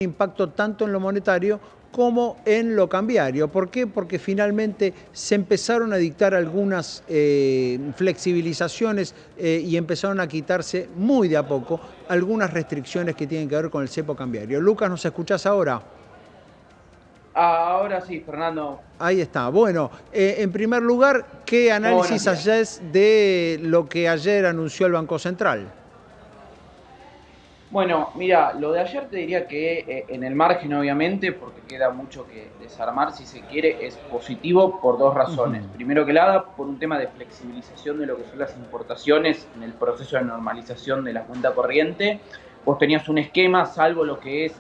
impacto tanto en lo monetario como en lo cambiario. ¿Por qué? Porque finalmente se empezaron a dictar algunas flexibilizaciones y empezaron a quitarse muy de a poco algunas restricciones que tienen que ver con el cepo cambiario. Lucas, ¿nos escuchás ahora? Ahora sí, Fernando. Ahí está. Bueno, en primer lugar, ¿qué Muy buenos análisis días. haces de lo que ayer anunció el Banco Central? Bueno, mira, lo de ayer te diría que en el margen, obviamente, porque queda mucho que desarmar, si se quiere, es positivo por dos razones. Ujú. Primero que nada, por un tema de flexibilización de lo que son las importaciones en el proceso de normalización de la cuenta corriente. Vos tenías un esquema, salvo lo que es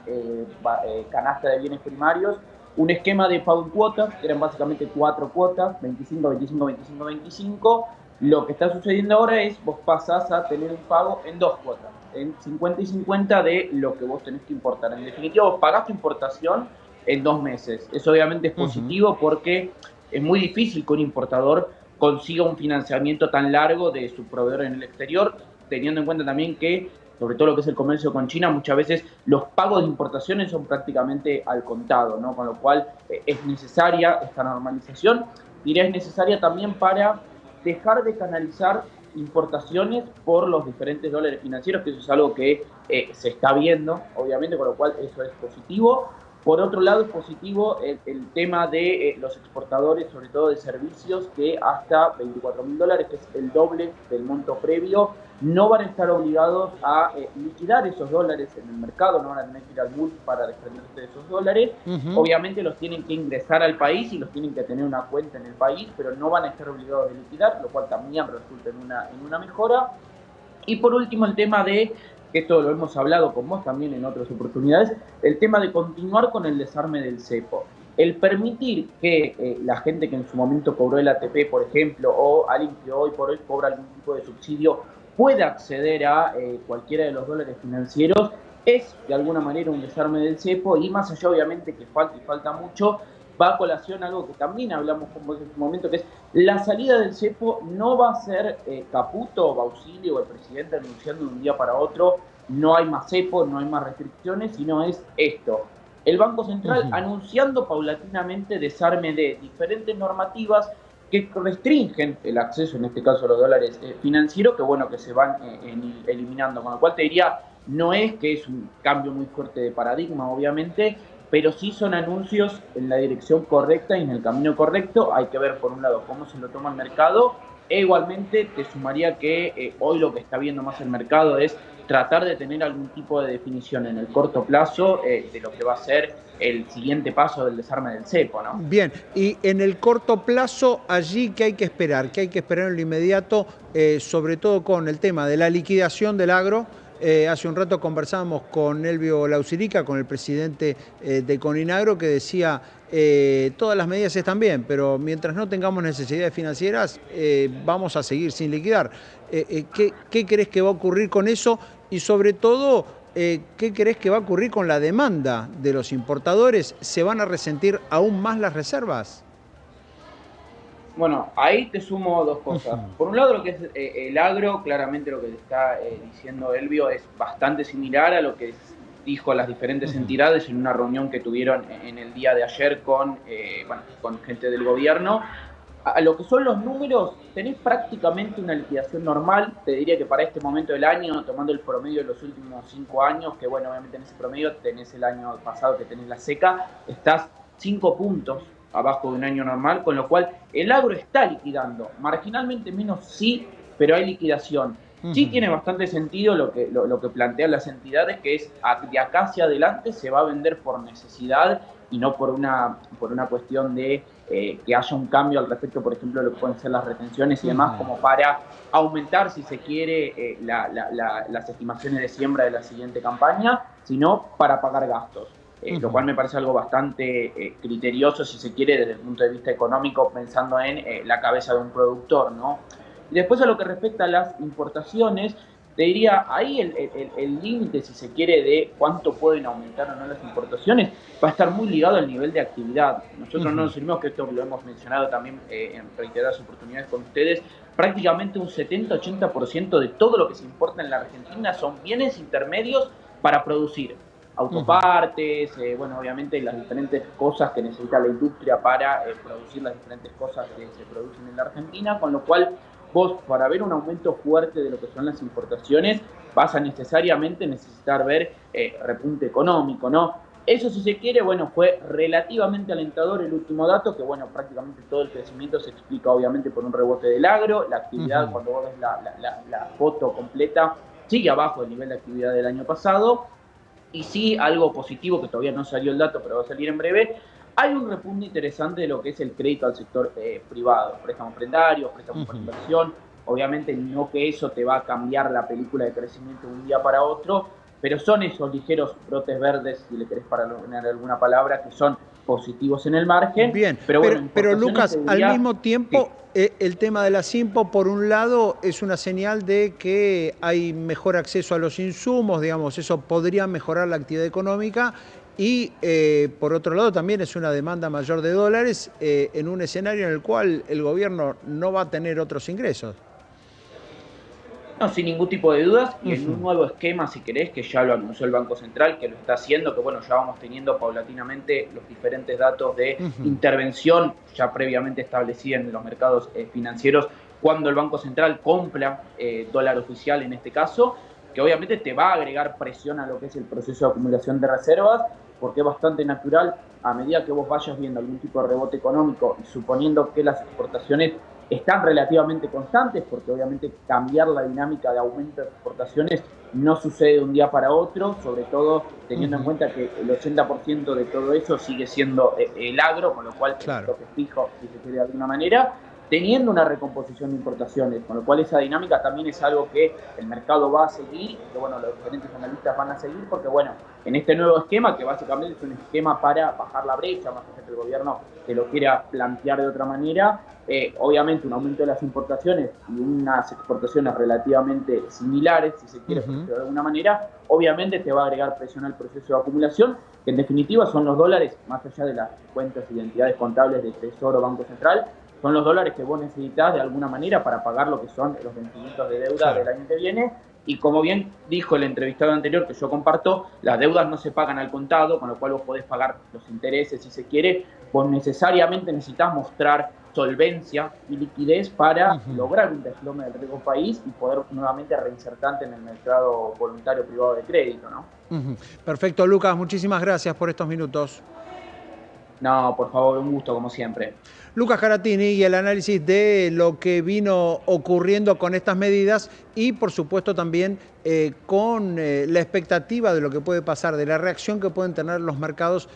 canasta de bienes primarios, un esquema de pago en cuotas, que eran básicamente 4 cuotas, 25, 25, 25, 25. Lo que está sucediendo ahora es vos pasás a tener un pago en 2 cuotas, en 50 y 50 de lo que vos tenés que importar. En definitiva, vos pagás tu importación en 2 meses. Eso obviamente es Ujú. positivo porque es muy difícil que un importador consiga un financiamiento tan largo de su proveedor en el exterior, teniendo en cuenta también que, sobre todo lo que es el comercio con China, muchas veces los pagos de importaciones son prácticamente al contado, ¿no? Con lo cual es necesaria esta normalización. Diría es necesaria también para dejar de canalizar importaciones por los diferentes dólares financieros, que eso es algo que se está viendo, obviamente, con lo cual eso es positivo. Por otro lado, es positivo el tema de los exportadores, sobre todo de servicios, que hasta $24.000, que es el doble del monto previo, no van a estar obligados a liquidar esos dólares en el mercado, no van a tener que ir al MUL para desprenderse de esos dólares. Ujú. Obviamente los tienen que ingresar al país y los tienen que tener una cuenta en el país, pero no van a estar obligados a liquidar, lo cual también resulta en una mejora. Y por último, el tema de, que esto lo hemos hablado con vos también en otras oportunidades, el tema de continuar con el desarme del cepo. El permitir que la gente que en su momento cobró el ATP, por ejemplo, o alguien que hoy por hoy cobra algún tipo de subsidio, pueda acceder a cualquiera de los dólares financieros, es de alguna manera un desarme del cepo, y más allá obviamente que falta y falta mucho, va a colación algo que también hablamos con vos en su momento, que es la salida del cepo. No va a ser Caputo o Bausilio o el presidente anunciando de un día para otro no hay más cepo, no hay más restricciones, sino es esto. El Banco Central Ujú. anunciando paulatinamente desarme de diferentes normativas que restringen el acceso, en este caso a los dólares financieros, que bueno, que se van eliminando. Con lo cual te diría, no es que es un cambio muy fuerte de paradigma, obviamente, pero sí son anuncios en la dirección correcta y en el camino correcto. Hay que ver, por un lado, cómo se lo toma el mercado, e igualmente te sumaría que hoy lo que está viendo más el mercado es tratar de tener algún tipo de definición en el corto plazo de lo que va a ser el siguiente paso del desarme del cepo, ¿no? Bien, y en el corto plazo, allí que hay que esperar, que hay que esperar en lo inmediato, sobre todo con el tema de la liquidación del agro. Hace un rato conversábamos con Elvio Lausirica, con el presidente de Coninagro, que decía, todas las medidas están bien, pero mientras no tengamos necesidades financieras, vamos a seguir sin liquidar. ¿Qué crees que va a ocurrir con eso? Y sobre todo, ¿qué crees que va a ocurrir con la demanda de los importadores? ¿Se van a resentir aún más las reservas? Bueno, ahí te sumo dos cosas. Ujú. Por un lado, lo que es el agro, claramente lo que te está diciendo Elvio es bastante similar a lo que dijo las diferentes Ujú. entidades en una reunión que tuvieron en el día de ayer con, bueno, con gente del gobierno. A lo que son los números, tenés prácticamente una liquidación normal. Te diría que para este momento del año, tomando el promedio de los últimos 5 años, que bueno, obviamente en ese promedio tenés el año pasado que tenés la seca, estás 5 puntos abajo de un año normal, con lo cual el agro está liquidando. Marginalmente menos sí, pero hay liquidación. Sí Ujú. tiene bastante sentido lo que plantean las entidades, que es de acá hacia adelante se va a vender por necesidad y no por una cuestión de que haya un cambio al respecto, por ejemplo, de lo que pueden ser las retenciones y demás, Ujú. como para aumentar, si se quiere, las estimaciones de siembra de la siguiente campaña, sino para pagar gastos. Lo Ujú. cual me parece algo bastante criterioso, si se quiere, desde el punto de vista económico, pensando en la cabeza de un productor, ¿no? Y después a lo que respecta a las importaciones, te diría, ahí el límite, si se quiere, de cuánto pueden aumentar o no las importaciones, va a estar muy ligado al nivel de actividad. Nosotros no Ujú. nos olvidemos que esto lo hemos mencionado también en reiteradas oportunidades con ustedes, prácticamente un 70-80% de todo lo que se importa en la Argentina son bienes intermedios para producir. autopartes, bueno, obviamente las diferentes cosas que necesita la industria para producir las diferentes cosas que se producen en la Argentina, con lo cual vos, para ver un aumento fuerte de lo que son las importaciones, vas a necesariamente necesitar ver repunte económico, ¿no? Eso, si se quiere, bueno, fue relativamente alentador el último dato, que bueno, prácticamente todo el crecimiento se explica obviamente por un rebote del agro, la actividad, cuando vos ves la foto completa, sigue abajo del nivel de actividad del año pasado, y sí, algo positivo, que todavía no salió el dato, pero va a salir en breve, hay un repunte interesante de lo que es el crédito al sector privado, préstamos prendarios, préstamos por inversión, obviamente no que eso te va a cambiar la película de crecimiento de un día para otro, pero son esos ligeros brotes verdes, si le querés poner alguna palabra, que son positivos en el margen. Bien, Pero bueno, pero Lucas, al mismo sí. tiempo, el tema de las IMPO, por un lado, es una señal de que hay mejor acceso a los insumos, digamos, eso podría mejorar la actividad económica, y por otro lado también es una demanda mayor de dólares en un escenario en el cual el gobierno no va a tener otros ingresos. No, sin ningún tipo de dudas, y en un nuevo esquema, si querés, que ya lo anunció el Banco Central, que lo está haciendo, que bueno, ya vamos teniendo paulatinamente los diferentes datos de intervención ya previamente establecida en los mercados financieros, cuando el Banco Central compra dólar oficial en este caso, que obviamente te va a agregar presión a lo que es el proceso de acumulación de reservas, porque es bastante natural, a medida que vos vayas viendo algún tipo de rebote económico y suponiendo que las exportaciones están relativamente constantes, porque obviamente cambiar la dinámica de aumento de exportaciones no sucede de un día para otro, sobre todo teniendo en cuenta que el 80% de todo eso sigue siendo el agro, con lo cual Claro. lo que es fijo, si se quiere de alguna manera, teniendo una recomposición de importaciones, con lo cual esa dinámica también es algo que el mercado va a seguir, y que bueno, los diferentes analistas van a seguir, porque bueno, en este nuevo esquema, que básicamente es un esquema para bajar la brecha, más allá que el gobierno se lo quiera plantear de otra manera, obviamente un aumento de las importaciones y unas exportaciones relativamente similares, si se quiere, de alguna manera, obviamente te va a agregar presión al proceso de acumulación, que en definitiva son los dólares, más allá de las cuentas y identidades contables de Tesoro, Banco Central, son los dólares que vos necesitas de alguna manera para pagar lo que son los vencimientos de deuda del año que viene. Y como bien dijo el entrevistado anterior, que yo comparto, las deudas no se pagan al contado, con lo cual vos podés pagar los intereses si se quiere. Vos necesariamente necesitas mostrar solvencia y liquidez para lograr un desplome del riesgo país y poder nuevamente reinsertarte en el mercado voluntario privado de crédito, ¿no? Perfecto, Lucas, muchísimas gracias por estos minutos. No, por favor, un gusto como siempre. Lucas Caratini y el análisis de lo que vino ocurriendo con estas medidas y por supuesto también con la expectativa de lo que puede pasar, de la reacción que pueden tener los mercados